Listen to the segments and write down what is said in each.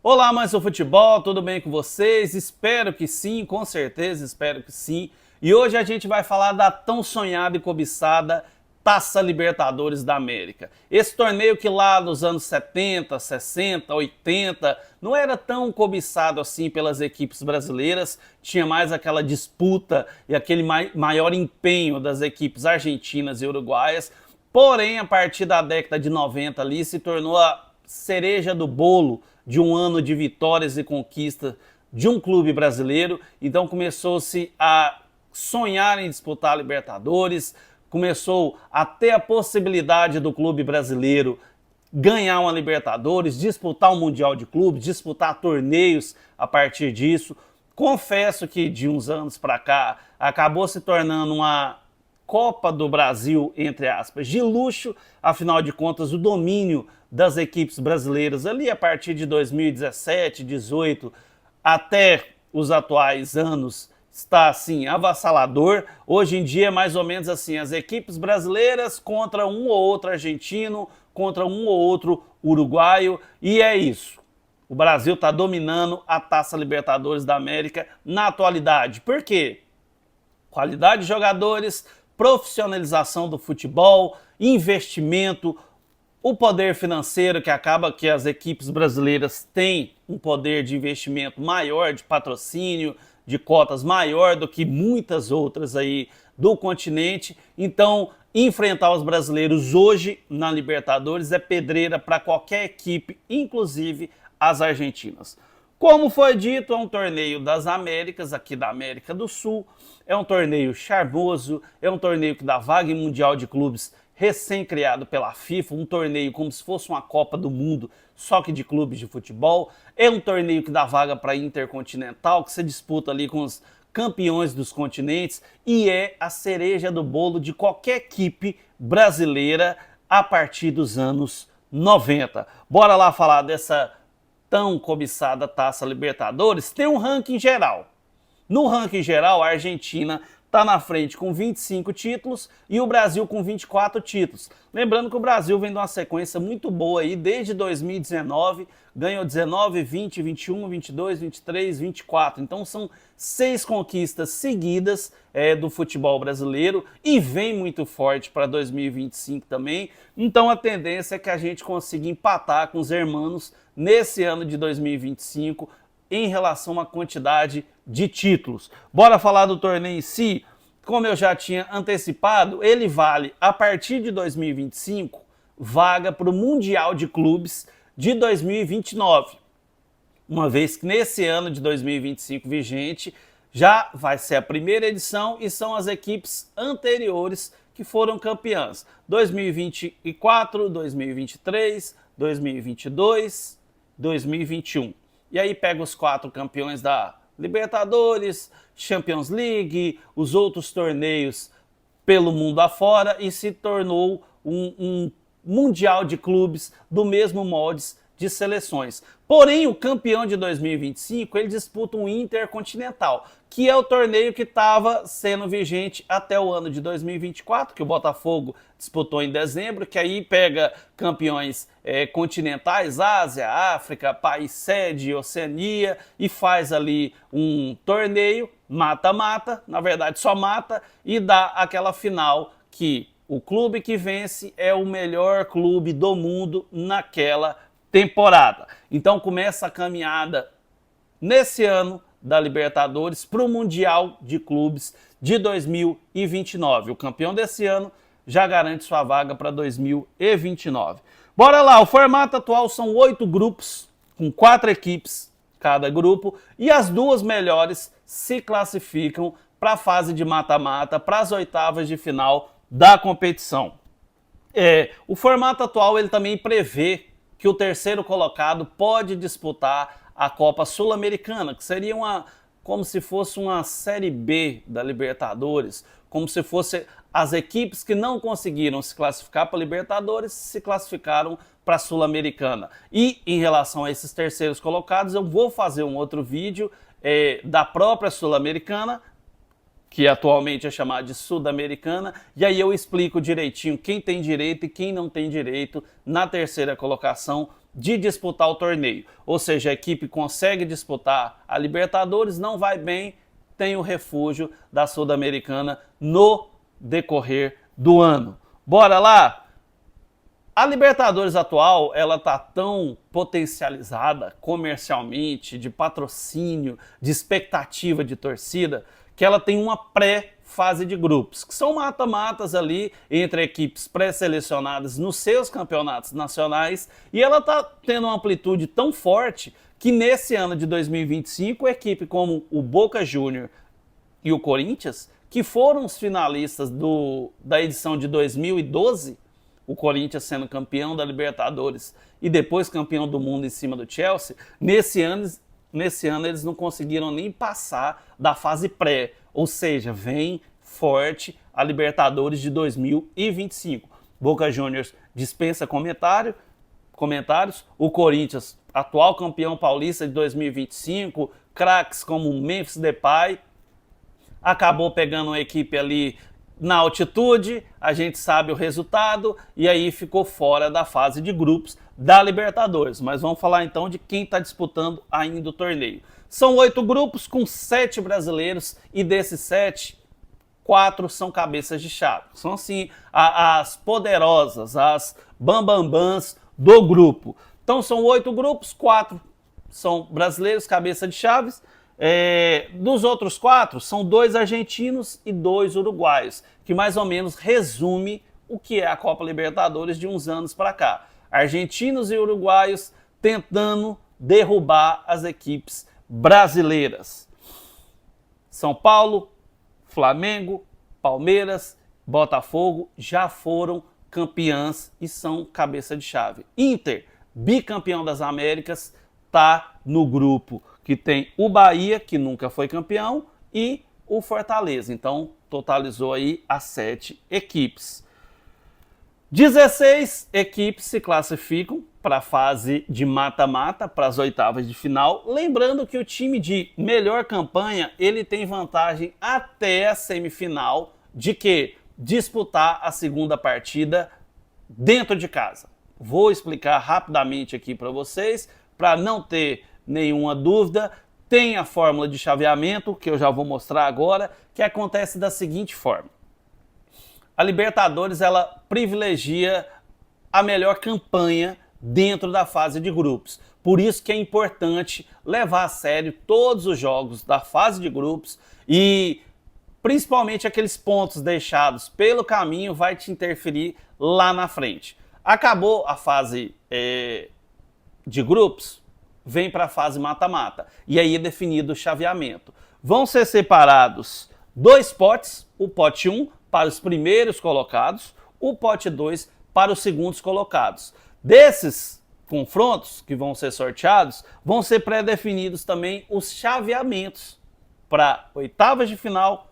Olá, amantes do futebol, tudo bem com vocês? Espero que sim, com certeza, espero que sim. E hoje a gente vai falar da tão sonhada e cobiçada Taça Libertadores da América. Esse torneio que lá nos anos 70, 60, 80 não era tão cobiçado assim pelas equipes brasileiras, tinha mais aquela disputa e aquele maior empenho das equipes argentinas e uruguaias. Porém, a partir da década de 90 ali se tornou a cereja do bolo de um ano de vitórias e conquistas de um clube brasileiro. Então começou-se a sonhar em disputar a Libertadores, começou a ter a possibilidade do clube brasileiro ganhar uma Libertadores, disputar um Mundial de Clubes, disputar torneios a partir disso. Confesso que de uns anos para cá acabou se tornando uma Copa do Brasil, entre aspas, de luxo, afinal de contas o domínio das equipes brasileiras ali a partir de 2017, 18 até os atuais anos está assim avassalador. Hoje em dia é mais ou menos assim, as equipes brasileiras contra um ou outro argentino, contra um ou outro uruguaio, e é isso. O Brasil está dominando a Taça Libertadores da América na atualidade. Por quê? Qualidade de jogadores, profissionalização do futebol, investimento, o poder financeiro que acaba que as equipes brasileiras têm um poder de investimento maior, de patrocínio, de cotas maior do que muitas outras aí do continente. Então, enfrentar os brasileiros hoje na Libertadores é pedreira para qualquer equipe, inclusive as argentinas. Como foi dito, é um torneio das Américas, aqui da América do Sul, é um torneio charmoso, é um torneio que dá vaga em Mundial de Clubes recém-criado pela FIFA, um torneio como se fosse uma Copa do Mundo, só que de clubes de futebol, é um torneio que dá vaga para Intercontinental, que se disputa ali com os campeões dos continentes e é a cereja do bolo de qualquer equipe brasileira a partir dos anos 90. Bora lá falar dessa tão cobiçada Taça Libertadores. Tem um ranking geral. No ranking geral, a Argentina está na frente com 25 títulos e o Brasil com 24 títulos. Lembrando que o Brasil vem de uma sequência muito boa aí, desde 2019, ganhou 19, 20, 21, 22, 23, 24. Então são 6 conquistas seguidas do futebol brasileiro e vem muito forte para 2025 também. Então a tendência é que a gente consiga empatar com os hermanos nesse ano de 2025 em relação à quantidade de títulos. Bora falar do torneio em si? Como eu já tinha antecipado, ele vale, a partir de 2025, vaga para o Mundial de Clubes de 2029. Uma vez que nesse ano de 2025 vigente, já vai ser a primeira edição e são as equipes anteriores que foram campeãs. 2024, 2023, 2022, 2021. E aí pega os 4 campeões da Libertadores, Champions League, os outros torneios pelo mundo afora e se tornou um mundial de clubes do mesmo molde de seleções. Porém, o campeão de 2025, ele disputa um Intercontinental, que é o torneio que estava sendo vigente até o ano de 2024, que o Botafogo disputou em dezembro, que aí pega campeões continentais, Ásia, África, país sede, Oceania, e faz ali um torneio, mata-mata, na verdade só mata, e dá aquela final que o clube que vence é o melhor clube do mundo naquela temporada. Então começa a caminhada nesse ano da Libertadores para o Mundial de Clubes de 2029. O campeão desse ano já garante sua vaga para 2029. Bora lá, o formato atual são 8 grupos, com 4 equipes cada grupo, e as 2 melhores se classificam para a fase de mata-mata, para as oitavas de final da competição. O formato atual ele também prevê que o terceiro colocado pode disputar a Copa Sul-Americana, que seria como se fosse uma Série B da Libertadores, como se fosse as equipes que não conseguiram se classificar para a Libertadores se classificaram para a Sul-Americana. E em relação a esses terceiros colocados, eu vou fazer um outro vídeo da própria Sul-Americana, que atualmente é chamada de Sudamericana, e aí eu explico direitinho quem tem direito e quem não tem direito na terceira colocação de disputar o torneio. Ou seja, a equipe consegue disputar a Libertadores, não vai bem, tem o refúgio da Sul-Americana no decorrer do ano. Bora lá? A Libertadores atual, ela tá tão potencializada comercialmente, de patrocínio, de expectativa de torcida, que ela tem uma pré-fase de grupos, que são mata-matas ali entre equipes pré-selecionadas nos seus campeonatos nacionais, e ela tá tendo uma amplitude tão forte que nesse ano de 2025, equipe como o Boca Juniors e o Corinthians, que foram os finalistas da edição de 2012, o Corinthians sendo campeão da Libertadores e depois campeão do mundo em cima do Chelsea, nesse ano eles não conseguiram nem passar da fase pré, ou seja, vem forte a Libertadores de 2025. Boca Juniors dispensa comentários, o Corinthians, atual campeão paulista de 2025, craques como Memphis Depay, acabou pegando uma equipe ali na altitude, a gente sabe o resultado, e aí ficou fora da fase de grupos da Libertadores. Mas vamos falar então de quem está disputando ainda o torneio. São 8 grupos com 7 brasileiros, e desses 7, 4 são cabeças de chave. São assim as poderosas, as bambambãs do grupo. Então são 8 grupos, 4 são brasileiros, cabeça de chaves. Dos outros 4, são 2 argentinos e 2 uruguaios, que mais ou menos resume o que é a Copa Libertadores de uns anos para cá. Argentinos e uruguaios tentando derrubar as equipes brasileiras. São Paulo, Flamengo, Palmeiras, Botafogo já foram campeãs e são cabeça de chave. Inter, bicampeão das Américas, está no grupo que tem o Bahia, que nunca foi campeão, e o Fortaleza. Então, totalizou aí as 7 equipes. 16 equipes se classificam para a fase de mata-mata, para as oitavas de final. Lembrando que o time de melhor campanha, ele tem vantagem até a semifinal de que disputar a segunda partida dentro de casa. Vou explicar rapidamente aqui para vocês, para não ter nenhuma dúvida. Tem a fórmula de chaveamento, que eu já vou mostrar agora, que acontece da seguinte forma. A Libertadores, ela privilegia a melhor campanha dentro da fase de grupos. Por isso que é importante levar a sério todos os jogos da fase de grupos e principalmente aqueles pontos deixados pelo caminho vai te interferir lá na frente. Acabou a fase de grupos, vem para a fase mata-mata. E aí é definido o chaveamento. Vão ser separados 2 potes, o pote 1 para os primeiros colocados, o pote 2 para os segundos colocados. Desses confrontos que vão ser sorteados, vão ser pré-definidos também os chaveamentos para oitavas de final,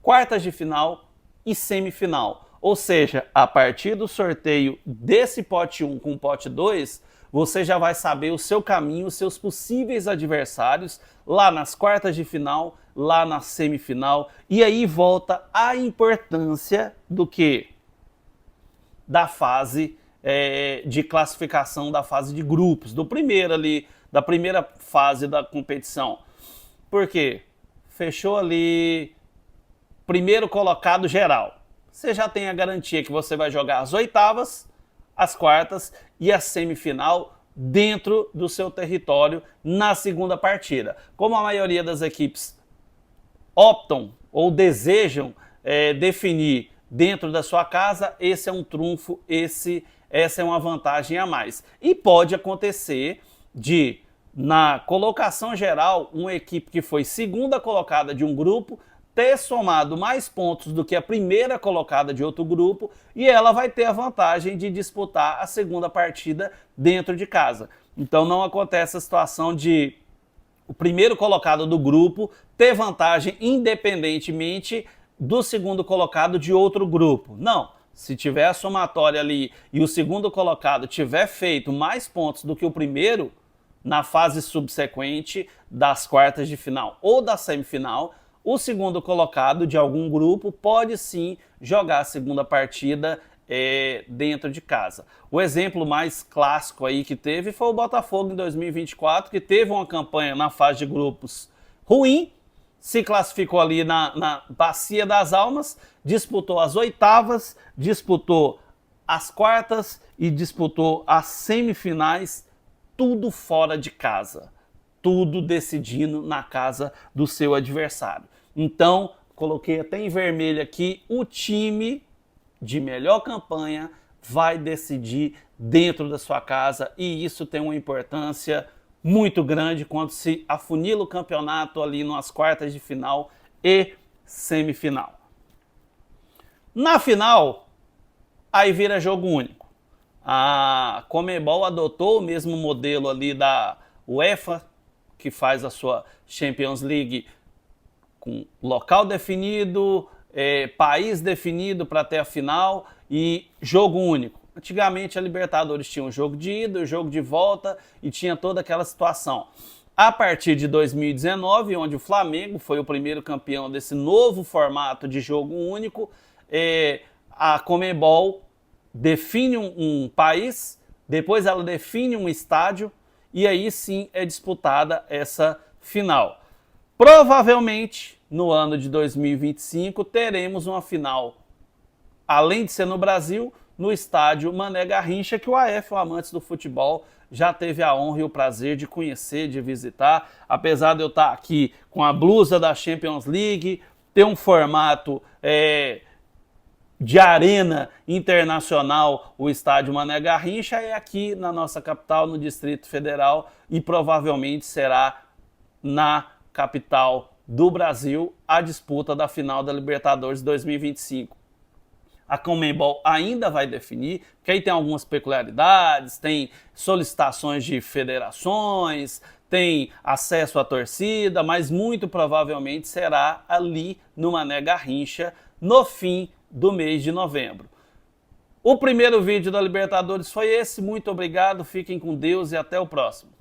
quartas de final e semifinal. Ou seja, a partir do sorteio desse pote 1 com o pote 2, você já vai saber o seu caminho, os seus possíveis adversários lá nas quartas de final, lá na semifinal. E aí volta a importância do quê? Da fase de classificação, da fase de grupos, do primeiro ali, da primeira fase da competição. Por quê? Fechou ali primeiro colocado geral. Você já tem a garantia que você vai jogar as oitavas, as quartas e a semifinal dentro do seu território na segunda partida. Como a maioria das equipes optam ou desejam definir dentro da sua casa, esse é um trunfo, essa é uma vantagem a mais. E pode acontecer de, na colocação geral, uma equipe que foi segunda colocada de um grupo ter somado mais pontos do que a primeira colocada de outro grupo e ela vai ter a vantagem de disputar a segunda partida dentro de casa. Então não acontece a situação de o primeiro colocado do grupo ter vantagem independentemente do segundo colocado de outro grupo. Não, se tiver a somatória ali e o segundo colocado tiver feito mais pontos do que o primeiro na fase subsequente das quartas de final ou da semifinal, o segundo colocado de algum grupo pode sim jogar a segunda partida dentro de casa. O exemplo mais clássico aí que teve foi o Botafogo em 2024, que teve uma campanha na fase de grupos ruim, se classificou ali na Bacia das Almas, disputou as oitavas, disputou as quartas e disputou as semifinais, tudo fora de casa, tudo decidindo na casa do seu adversário. Então, coloquei até em vermelho aqui, o time de melhor campanha vai decidir dentro da sua casa, e isso tem uma importância muito grande quando se afunila o campeonato ali nas quartas de final e semifinal. Na final, aí vira jogo único. A Conmebol adotou o mesmo modelo ali da UEFA, que faz a sua Champions League com local definido, país definido para ter a final e jogo único. Antigamente a Libertadores tinha um jogo de ida, um jogo de volta e tinha toda aquela situação. A partir de 2019, onde o Flamengo foi o primeiro campeão desse novo formato de jogo único, a Conmebol define um país, depois ela define um estádio e aí sim é disputada essa final. Provavelmente, no ano de 2025, teremos uma final, além de ser no Brasil, no estádio Mané Garrincha, que o AF, o Amantes do Futebol, já teve a honra e o prazer de conhecer, de visitar. Apesar de eu estar aqui com a blusa da Champions League, ter um formato de arena internacional, o estádio Mané Garrincha é aqui na nossa capital, no Distrito Federal, e provavelmente será na capital do Brasil a disputa da final da Libertadores 2025. A Conmebol ainda vai definir, porque aí tem algumas peculiaridades, tem solicitações de federações, tem acesso à torcida, mas muito provavelmente será ali no Mané Garrincha no fim do mês de novembro. O primeiro vídeo da Libertadores foi esse, muito obrigado, fiquem com Deus e até o próximo.